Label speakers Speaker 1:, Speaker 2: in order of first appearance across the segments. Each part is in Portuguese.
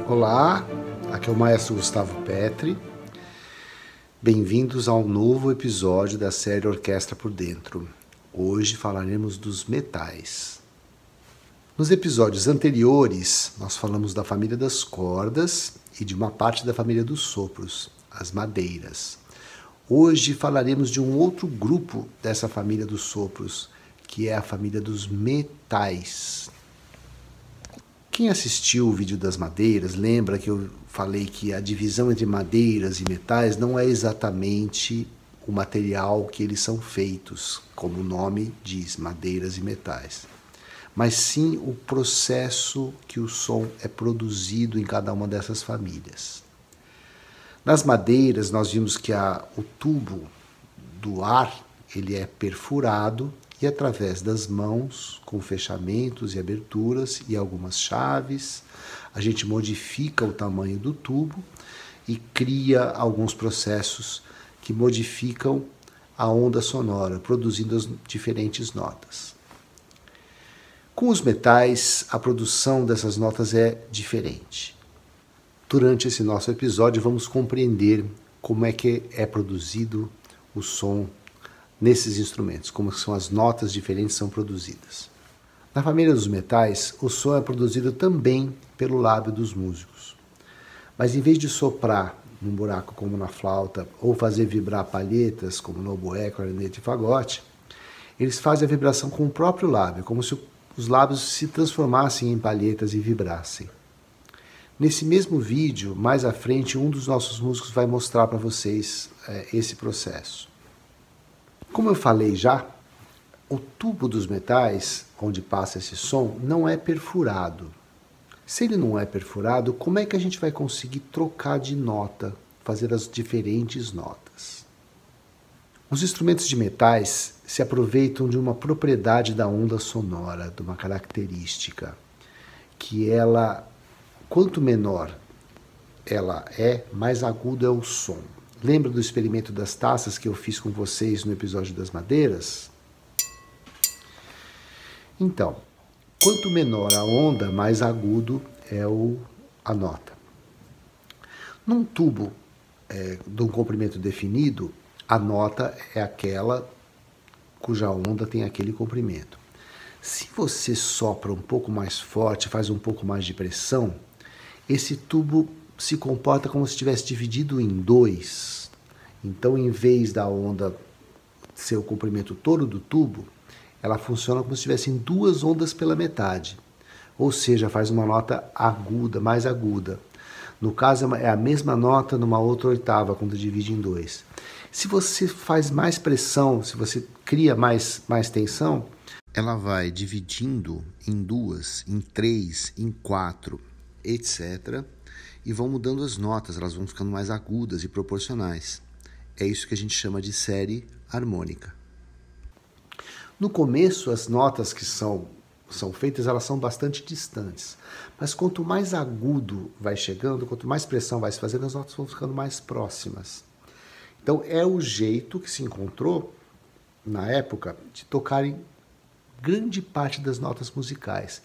Speaker 1: Olá, aqui é o maestro Gustavo Petri. Bem-vindos a um novo episódio da série Orquestra por Dentro. Hoje falaremos dos metais. Nos episódios anteriores, nós falamos da família das cordas e de uma parte da família dos sopros, as madeiras. Hoje falaremos de um outro grupo dessa família dos sopros, que é a família dos metais. Quem assistiu o vídeo das madeiras lembra que eu falei que a divisão entre madeiras e metais não é exatamente o material que eles são feitos, como o nome diz, madeiras e metais, mas sim o processo que o som é produzido em cada uma dessas famílias. Nas madeiras nós vimos que o tubo do ar ele é perfurado e através das mãos, com fechamentos e aberturas e algumas chaves, a gente modifica o tamanho do tubo e cria alguns processos que modificam a onda sonora, produzindo as diferentes notas. Com os metais, a produção dessas notas é diferente. Durante esse nosso episódio, vamos compreender como é que é produzido o som nesses instrumentos, como são as notas diferentes que são produzidas. Na família dos metais, o som é produzido também pelo lábio dos músicos. Mas em vez de soprar num buraco como na flauta, ou fazer vibrar palhetas como no oboé, clarinete e fagote, eles fazem a vibração com o próprio lábio, como se os lábios se transformassem em palhetas e vibrassem. Nesse mesmo vídeo, mais à frente, um dos nossos músicos vai mostrar para vocês esse processo. Como eu falei já, o tubo dos metais, onde passa esse som, não é perfurado. Se ele não é perfurado, como é que a gente vai conseguir trocar de nota, fazer as diferentes notas? Os instrumentos de metais se aproveitam de uma propriedade da onda sonora, de uma característica, que ela, quanto menor ela é, mais agudo é o som. Lembra do experimento das taças que eu fiz com vocês no episódio das madeiras? Então, quanto menor a onda, mais agudo é a nota. Num tubo de um comprimento definido, a nota é aquela cuja onda tem aquele comprimento. Se você sopra um pouco mais forte, faz um pouco mais de pressão, esse tubo se comporta como se estivesse dividido em dois. Então, em vez da onda ser o comprimento todo do tubo, ela funciona como se tivessem duas ondas pela metade. Ou seja, faz uma nota aguda, mais aguda. No caso, é a mesma nota numa outra oitava, quando divide em dois. Se você faz mais pressão, se você cria mais tensão, ela vai dividindo em duas, em três, em quatro, etc., e vão mudando as notas, elas vão ficando mais agudas e proporcionais. É isso que a gente chama de série harmônica. No começo, as notas que são feitas, elas são bastante distantes. Mas quanto mais agudo vai chegando, quanto mais pressão vai se fazendo, as notas vão ficando mais próximas. Então, é o jeito que se encontrou, na época, de tocarem grande parte das notas musicais.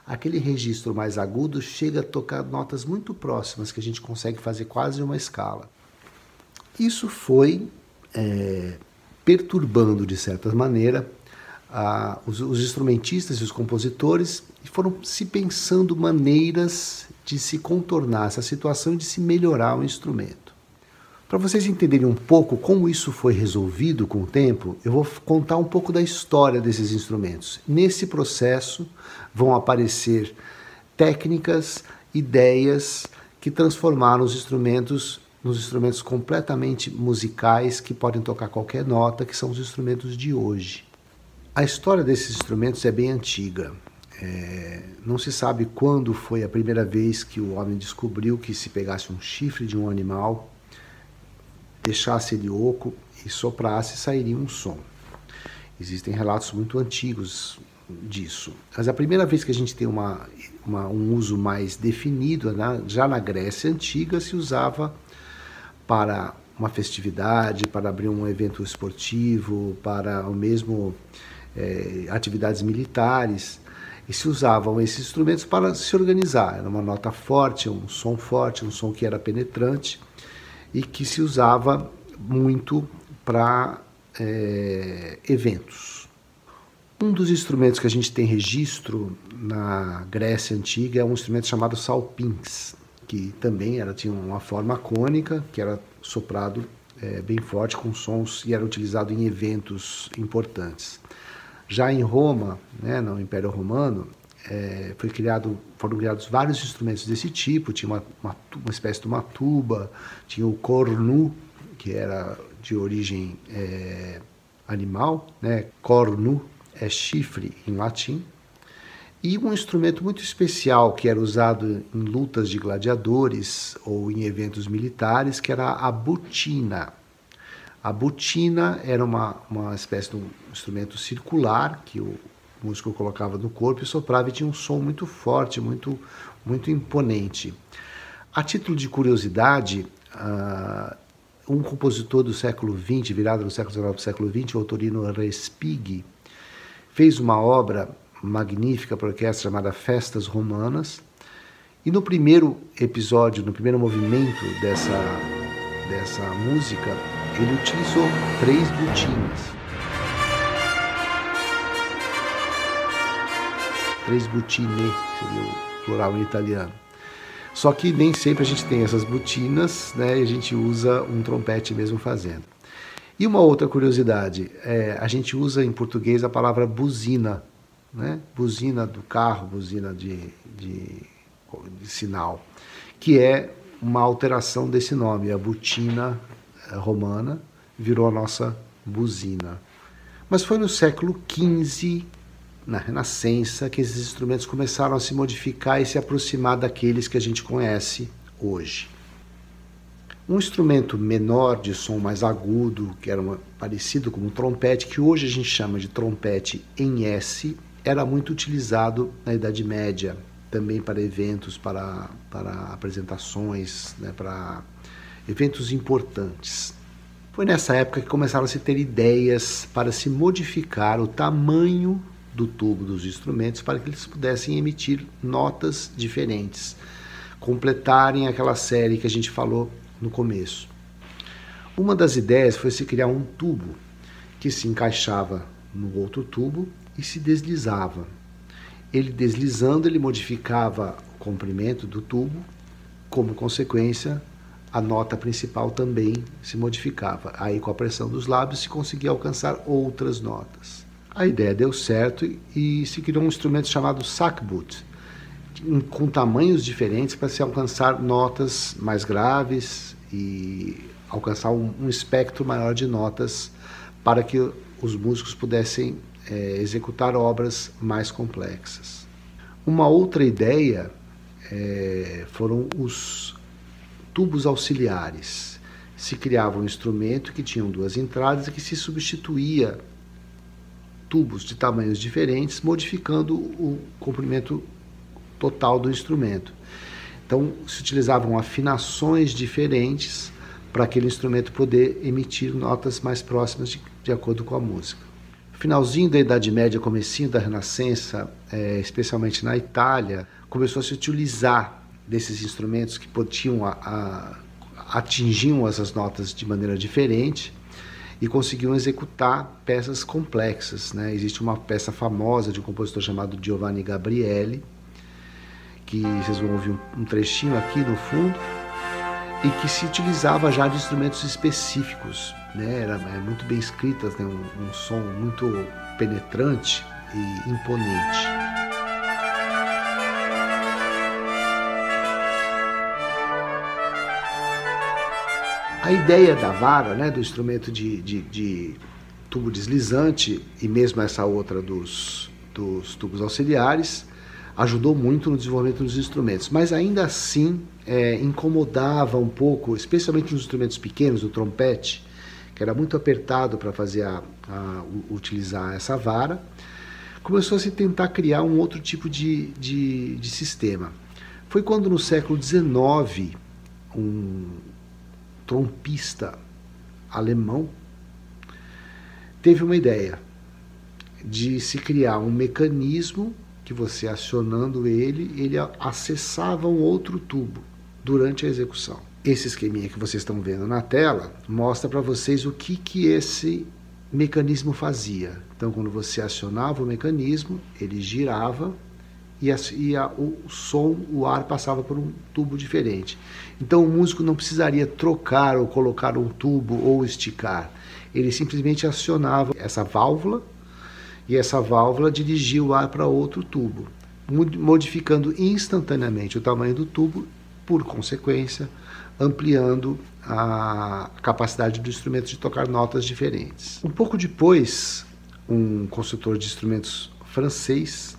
Speaker 1: Aquele registro mais agudo chega a tocar notas muito próximas, que a gente consegue fazer quase uma escala. Isso foi perturbando, de certa maneira, os instrumentistas e os compositores, e foram se pensando maneiras de se contornar essa situação e de se melhorar o instrumento. Para vocês entenderem um pouco como isso foi resolvido com o tempo, eu vou contar um pouco da história desses instrumentos. Nesse processo vão aparecer técnicas, ideias que transformaram os instrumentos nos instrumentos completamente musicais que podem tocar qualquer nota, que são os instrumentos de hoje. A história desses instrumentos é bem antiga. Não se sabe quando foi a primeira vez que o homem descobriu que se pegasse um chifre de um animal, deixasse ele oco e soprasse, sairia um som. Existem relatos muito antigos disso. Mas a primeira vez que a gente tem um uso mais definido, né, já na Grécia Antiga, se usava para uma festividade, para abrir um evento esportivo, para o mesmo atividades militares. E se usavam esses instrumentos para se organizar. Era uma nota forte, um som que era penetrante e que se usava muito para eventos. Um dos instrumentos que a gente tem registro na Grécia Antiga é um instrumento chamado salpins, que também tinha uma forma cônica, que era soprado bem forte com sons e era utilizado em eventos importantes. Já em Roma, né, no Império Romano, foram criados vários instrumentos desse tipo. Tinha uma espécie de uma tuba, tinha o cornu, que era de origem animal, né? Cornu é chifre em latim, e um instrumento muito especial que era usado em lutas de gladiadores ou em eventos militares, que era a butina. A butina era uma espécie de um instrumento circular que o músico colocava no corpo e soprava, e tinha um som muito forte, muito imponente. A título de curiosidade, um compositor do século XX, virado do século XIX para o século XX, o Ottorino Respighi, fez uma obra magnífica para a orquestra chamada Festas Romanas, e no primeiro episódio, no primeiro movimento dessa música, ele utilizou 3 butinas. 3 butine seria o plural em italiano. Só que nem sempre a gente tem essas butinas, né? E a gente usa um trompete mesmo fazendo. E uma outra curiosidade, a gente usa em português a palavra buzina, né? Buzina do carro, buzina de sinal, que é uma alteração desse nome. A butina romana virou a nossa buzina. Mas foi no século XV, na Renascença, que esses instrumentos começaram a se modificar e se aproximar daqueles que a gente conhece hoje. Um instrumento menor, de som mais agudo, que era parecido com um trompete, que hoje a gente chama de trompete em S, era muito utilizado na Idade Média, também para eventos, para apresentações, né, para eventos importantes. Foi nessa época que começaram a se ter ideias para se modificar o tamanho do tubo dos instrumentos para que eles pudessem emitir notas diferentes, completarem aquela série que a gente falou no começo. Uma das ideias foi se criar um tubo que se encaixava no outro tubo e se deslizava. Ele deslizando, ele modificava o comprimento do tubo, como consequência, a nota principal também se modificava. Aí, com a pressão dos lábios, se conseguia alcançar outras notas. A ideia deu certo e se criou um instrumento chamado sackbut, com tamanhos diferentes para se alcançar notas mais graves e alcançar um espectro maior de notas para que os músicos pudessem executar obras mais complexas. Uma outra ideia foram os tubos auxiliares. Se criava um instrumento que tinha 2 entradas e que se substituía tubos de tamanhos diferentes, modificando o comprimento total do instrumento. Então, se utilizavam afinações diferentes para aquele instrumento poder emitir notas mais próximas de acordo com a música. Finalzinho da Idade Média, comecinho da Renascença, especialmente na Itália, começou a se utilizar desses instrumentos que atingiam essas notas de maneira diferente e conseguiam executar peças complexas, né? Existe uma peça famosa de um compositor chamado Giovanni Gabrieli, que vocês vão ouvir um trechinho aqui no fundo, e que se utilizava já de instrumentos específicos, né? Era muito bem escritas, né? Um som muito penetrante e imponente. A ideia da vara, né, do instrumento de tubo deslizante, e mesmo essa outra dos tubos auxiliares, ajudou muito no desenvolvimento dos instrumentos, mas ainda assim incomodava um pouco, especialmente nos instrumentos pequenos, o trompete, que era muito apertado para fazer utilizar essa vara. Começou a se tentar criar um outro tipo de sistema. Foi quando no século XIX, um trompista alemão teve uma ideia de se criar um mecanismo que você acionando ele acessava um outro tubo durante a execução. Esse esqueminha que vocês estão vendo na tela mostra para vocês o que esse mecanismo fazia. Então, quando você acionava o mecanismo, ele girava e o ar passava por um tubo diferente. Então, o músico não precisaria trocar ou colocar um tubo ou esticar. Ele simplesmente acionava essa válvula e essa válvula dirigia o ar para outro tubo, modificando instantaneamente o tamanho do tubo, por consequência, ampliando a capacidade do instrumento de tocar notas diferentes. Um pouco depois, um construtor de instrumentos francês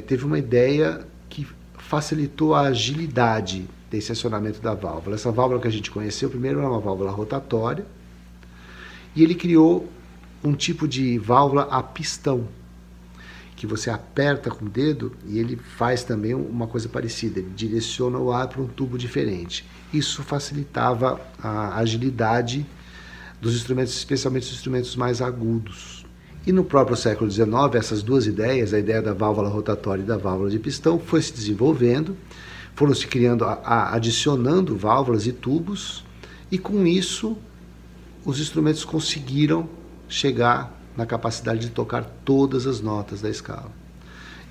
Speaker 1: teve uma ideia que facilitou a agilidade desse acionamento da válvula. Essa válvula que a gente conheceu primeiro era uma válvula rotatória, e ele criou um tipo de válvula a pistão, que você aperta com o dedo e ele faz também uma coisa parecida, ele direciona o ar para um tubo diferente. Isso facilitava a agilidade dos instrumentos, especialmente os instrumentos mais agudos. E no próprio século XIX, essas duas ideias, a ideia da válvula rotatória e da válvula de pistão, foi se desenvolvendo, foram se criando, adicionando válvulas e tubos, e com isso os instrumentos conseguiram chegar na capacidade de tocar todas as notas da escala.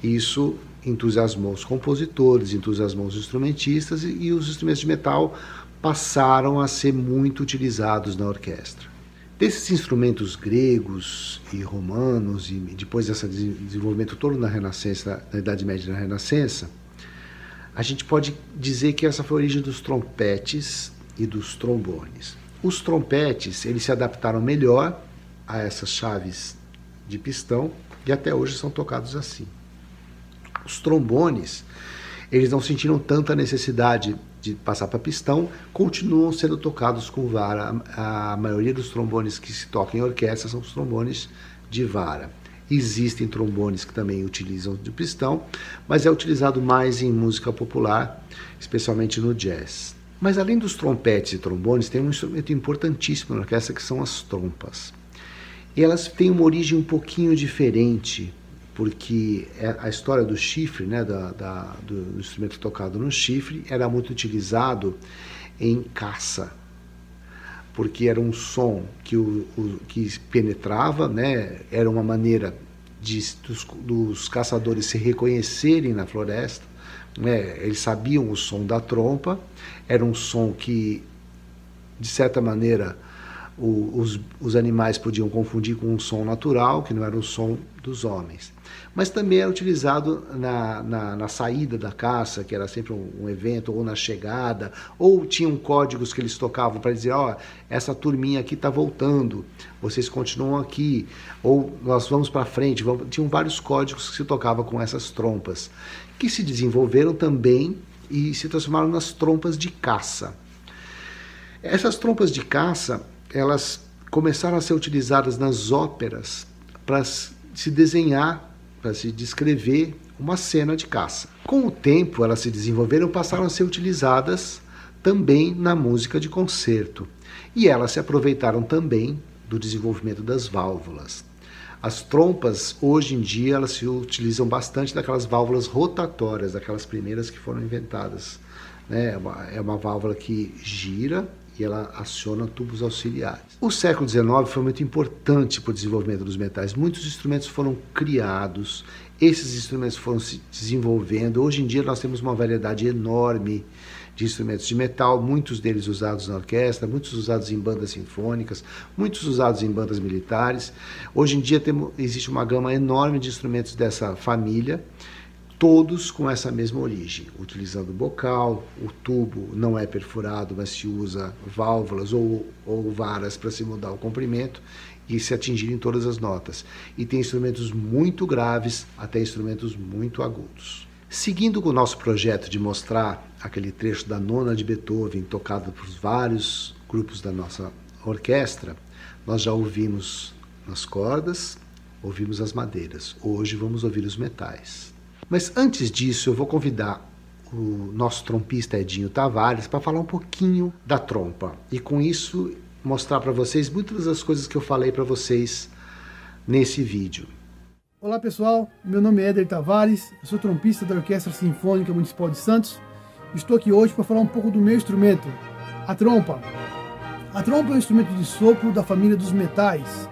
Speaker 1: Isso entusiasmou os compositores, entusiasmou os instrumentistas, e os instrumentos de metal passaram a ser muito utilizados na orquestra. Desses instrumentos gregos e romanos, e depois desse desenvolvimento todo na Renascença, na Idade Média e na Renascença, a gente pode dizer que essa foi a origem dos trompetes e dos trombones. Os trompetes, eles se adaptaram melhor a essas chaves de pistão e até hoje são tocados assim. Os trombones, eles não sentiram tanta necessidade de passar para pistão, continuam sendo tocados com vara. A maioria dos trombones que se tocam em orquestra são os trombones de vara. Existem trombones que também utilizam de pistão, mas é utilizado mais em música popular, especialmente no jazz. Mas além dos trompetes e trombones, tem um instrumento importantíssimo na orquestra, que são as trompas. E elas têm uma origem um pouquinho diferente, porque a história do chifre, né, do instrumento tocado no chifre, era muito utilizado em caça, porque era um som que penetrava, né, era uma maneira dos caçadores se reconhecerem na floresta, né, eles sabiam o som da trompa, era um som que, de certa maneira, os animais podiam confundir com um som natural, que não era o som dos homens. Mas também era utilizado na saída da caça, que era sempre um evento, ou na chegada, ou tinham códigos que eles tocavam para dizer, ó, essa turminha aqui está voltando, vocês continuam aqui, ou nós vamos para frente. Tinham vários códigos que se tocavam com essas trompas, que se desenvolveram também e se transformaram nas trompas de caça. Essas trompas de caça, elas começaram a ser utilizadas nas óperas para se desenhar, para se descrever uma cena de caça. Com o tempo, elas se desenvolveram e passaram a ser utilizadas também na música de concerto. E elas se aproveitaram também do desenvolvimento das válvulas. As trompas, hoje em dia, elas se utilizam bastante daquelas válvulas rotatórias, daquelas primeiras que foram inventadas, né? É uma válvula que gira e ela aciona tubos auxiliares. O século XIX foi muito importante para o desenvolvimento dos metais. Muitos instrumentos foram criados, esses instrumentos foram se desenvolvendo. Hoje em dia nós temos uma variedade enorme de instrumentos de metal, muitos deles usados na orquestra, muitos usados em bandas sinfônicas, muitos usados em bandas militares. Hoje em dia existe uma gama enorme de instrumentos dessa família, todos com essa mesma origem, utilizando o bocal, o tubo não é perfurado, mas se usa válvulas ou varas para se mudar o comprimento, e se atingirem todas as notas. E tem instrumentos muito graves até instrumentos muito agudos. Seguindo com o nosso projeto de mostrar aquele trecho da Nona de Beethoven, tocado por vários grupos da nossa orquestra, nós já ouvimos as cordas, ouvimos as madeiras. Hoje vamos ouvir os metais. Mas antes disso, eu vou convidar o nosso trompista Edinho Tavares para falar um pouquinho da trompa. E com isso, mostrar para vocês muitas das coisas que eu falei para vocês nesse vídeo.
Speaker 2: Olá pessoal, meu nome é Éder Tavares, eu sou trompista da Orquestra Sinfônica Municipal de Santos. Estou aqui hoje para falar um pouco do meu instrumento, a trompa. A trompa é um instrumento de sopro da família dos metais.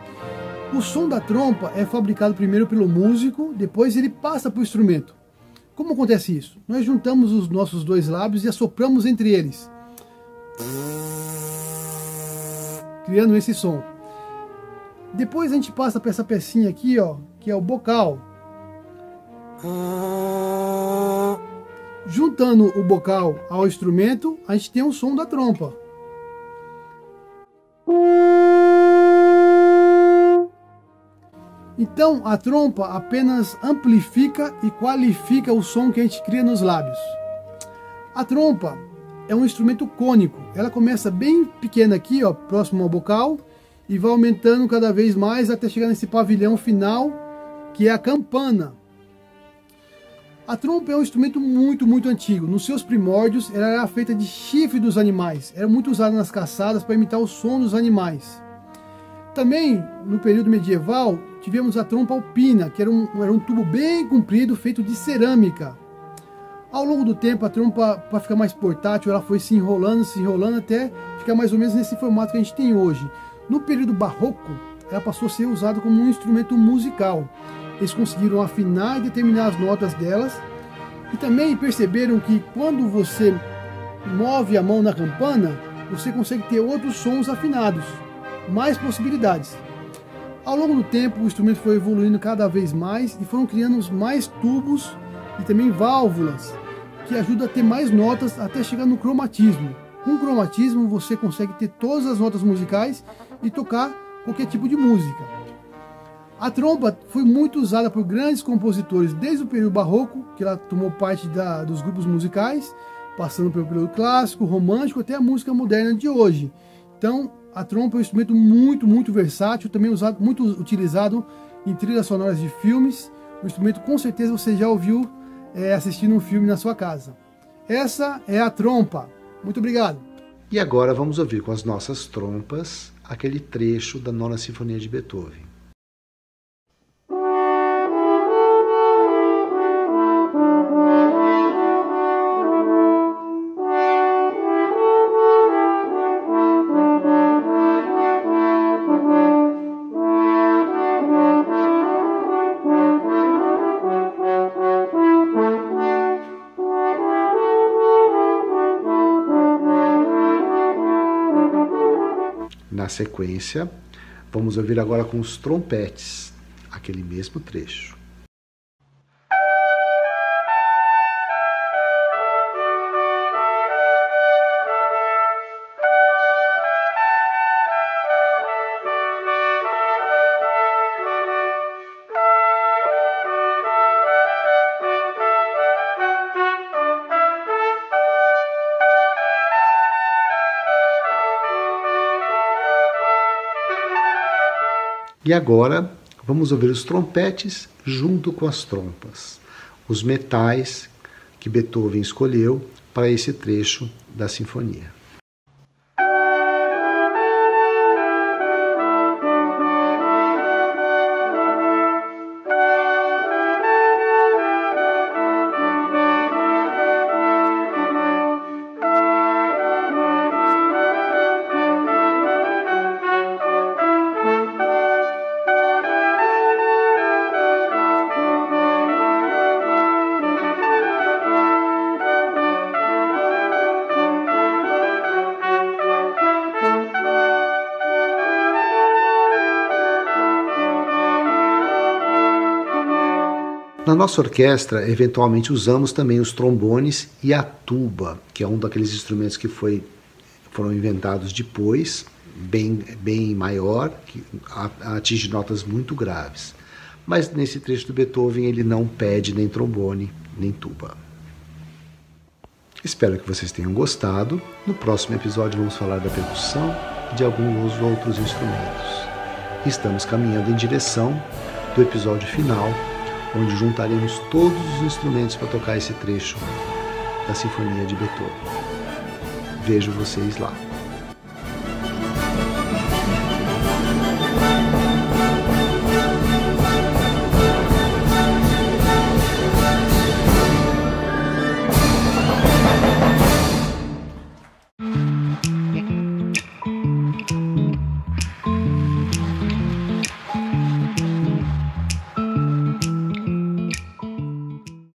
Speaker 2: O som da trompa é fabricado primeiro pelo músico, depois ele passa para o instrumento. Como acontece isso? Nós juntamos os nossos dois lábios e assopramos entre eles, criando esse som. Depois a gente passa para essa pecinha aqui, ó, que é o bocal. Juntando o bocal ao instrumento, a gente tem o som da trompa. Então a trompa apenas amplifica e qualifica o som que a gente cria nos lábios. A trompa é um instrumento cônico. Ela começa bem pequena aqui, ó, próximo ao bocal, e vai aumentando cada vez mais até chegar nesse pavilhão final, que é a campana. A trompa é um instrumento muito antigo. Nos seus primórdios, ela era feita de chifre dos animais. Era muito usada nas caçadas para imitar o som dos animais. Também, no período medieval, tivemos a trompa alpina, que era um tubo bem comprido, feito de cerâmica. Ao longo do tempo, a trompa, para ficar mais portátil, ela foi se enrolando até ficar mais ou menos nesse formato que a gente tem hoje. No período barroco, ela passou a ser usada como um instrumento musical. Eles conseguiram afinar e determinar as notas delas. E também perceberam que quando você move a mão na campana, você consegue ter outros sons afinados, mais possibilidades. Ao longo do tempo, o instrumento foi evoluindo cada vez mais e foram criando mais tubos e também válvulas, que ajudam a ter mais notas até chegar no cromatismo. Com cromatismo você consegue ter todas as notas musicais e tocar qualquer tipo de música. A trompa foi muito usada por grandes compositores desde o período barroco, que ela tomou parte dos grupos musicais, passando pelo período clássico, romântico, até a música moderna de hoje. Então a trompa é um instrumento muito versátil, também muito utilizado em trilhas sonoras de filmes. Um instrumento com certeza você já ouviu assistindo um filme na sua casa. Essa é a trompa. Muito obrigado.
Speaker 1: E agora vamos ouvir com as nossas trompas aquele trecho da Nona Sinfonia de Beethoven. Na sequência, vamos ouvir agora com os trompetes, aquele mesmo trecho. E agora vamos ouvir os trompetes junto com as trompas, os metais que Beethoven escolheu para esse trecho da sinfonia. Na nossa orquestra, eventualmente usamos também os trombones e a tuba, que é um daqueles instrumentos que foram inventados depois bem maior, que atinge notas muito graves. Mas nesse trecho do Beethoven ele não pede nem trombone, nem tuba. Espero que vocês tenham gostado. No próximo episódio vamos falar da percussão e de alguns outros instrumentos. Estamos caminhando em direção do episódio final, onde juntaremos todos os instrumentos para tocar esse trecho da Sinfonia de Beethoven. Vejo vocês lá.